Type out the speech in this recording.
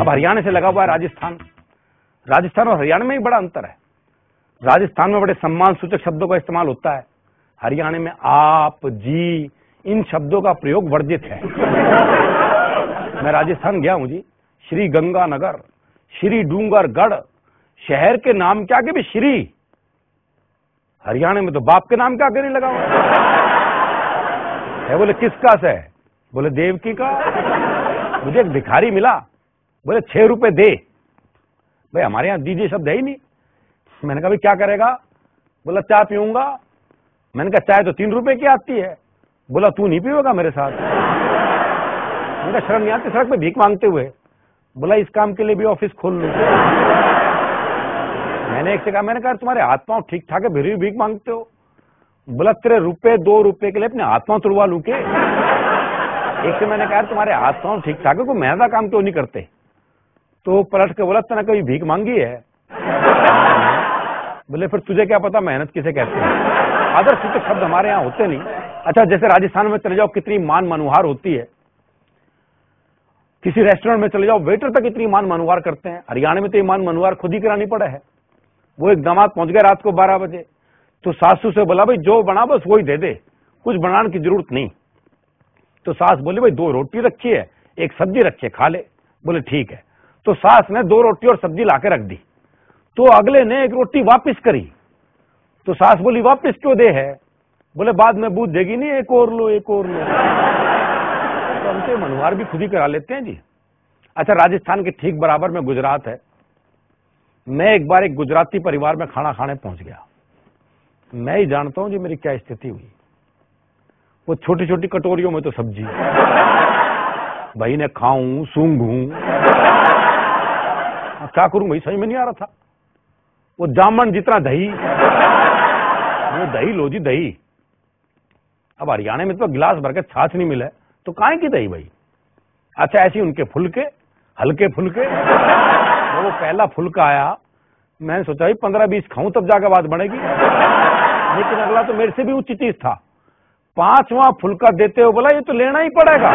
अब हरियाणा से लगा हुआ है राजस्थान। राजस्थान और हरियाणा में ही बड़ा अंतर है। राजस्थान में बड़े सम्मान सूचक शब्दों का इस्तेमाल होता है, हरियाणा में आप, जी, इन शब्दों का प्रयोग वर्जित है। मैं राजस्थान गया हूं जी, श्री गंगानगर, श्री डूंगरगढ़, शहर के नाम के आगे भी श्री। हरियाणा में तो बाप के नाम के आगे नहीं लगा हुआ है। बोले किसका से? बोले देवकी का। मुझे एक भिखारी मिला, बोले 6 रुपए दे। भाई हमारे यहां दीजिए शब्द है ही नहीं। मैंने कहा भाई क्या करेगा? बोला चाय पीऊंगा। मैंने कहा चाय तो 3 रुपए की आती है। बोला तू नहीं पिएगा मेरे साथ। मेरा शर्म नहीं आती सड़क पे भीख मांगते हुए। बोला इस काम के लिए भी ऑफिस खोल लूं। मैंने एक से कहा, मैंने कहा तुम्हारे हाथ पांव ठीक ठाक है, फिर भी भीख मांगते हो। बोला तेरे रुपए 2 रुपए के लिए अपने हाथ पांव तुड़वा लूं के? एक से मैंने कहा तुम्हारे हाथ पांव ठीक ठाक है, कोई मेहनत का काम क्यों नहीं करते? तो पलट के बोला तूने कभी भीख मांगी है? बोले फिर तुझे क्या पता मेहनत किसे कहते हैं? आदर्श सूचक शब्द हमारे यहाँ होते नहीं। अच्छा, जैसे राजस्थान में चले जाओ कितनी मान मनुहार होती है। किसी रेस्टोरेंट में चले जाओ, वेटर तक इतनी मान मनुहार करते हैं। हरियाणा में तो ये मान मनुहार खुद ही करानी पड़ा है। वो एक दामाद पहुंच गया रात को 12 बजे, तो सासू से बोला भाई जो बना बस वही दे दे, कुछ बनाने की जरूरत नहीं। तो सास बोली भाई 2 रोटी रखी है, एक सब्जी रखी है, खा ले। बोले ठीक है। तो सास ने 2 रोटी और सब्जी लाके रख दी। तो अगले ने 1 रोटी वापस करी। तो सास बोली वापस क्यों दे है? बोले बाद में बूझ देगी नहीं, एक और लो, एक और लो। तो हमसे मनुहार भी खुद ही करा लेते हैं जी। अच्छा, राजस्थान के ठीक बराबर में गुजरात है। मैं एक बार एक गुजराती परिवार में खाना खाने पहुंच गया। मैं ही जानता हूं जी मेरी क्या स्थिति हुई। वो छोटी छोटी कटोरियों में तो सब्जी, भाई ने खाऊं सूंघूं, क्या करूं भाई, समझ में नहीं आ रहा था। वो जामन जितना दही, वो दही लो जी दही। अब हरियाणा में तो गिलास भर के छाछ नहीं मिले तो काहे की दही भाई। अच्छा, ऐसे उनके फुलके, हल्के फुलके। वो पहला फुलका आया, मैंने सोचा भाई 15-20 खाऊं तब जाकर बात बढ़ेगी, लेकिन अगला तो मेरे से भी उच्च चीज था। 5वां फुलका देते हो बोला ये तो लेना ही पड़ेगा।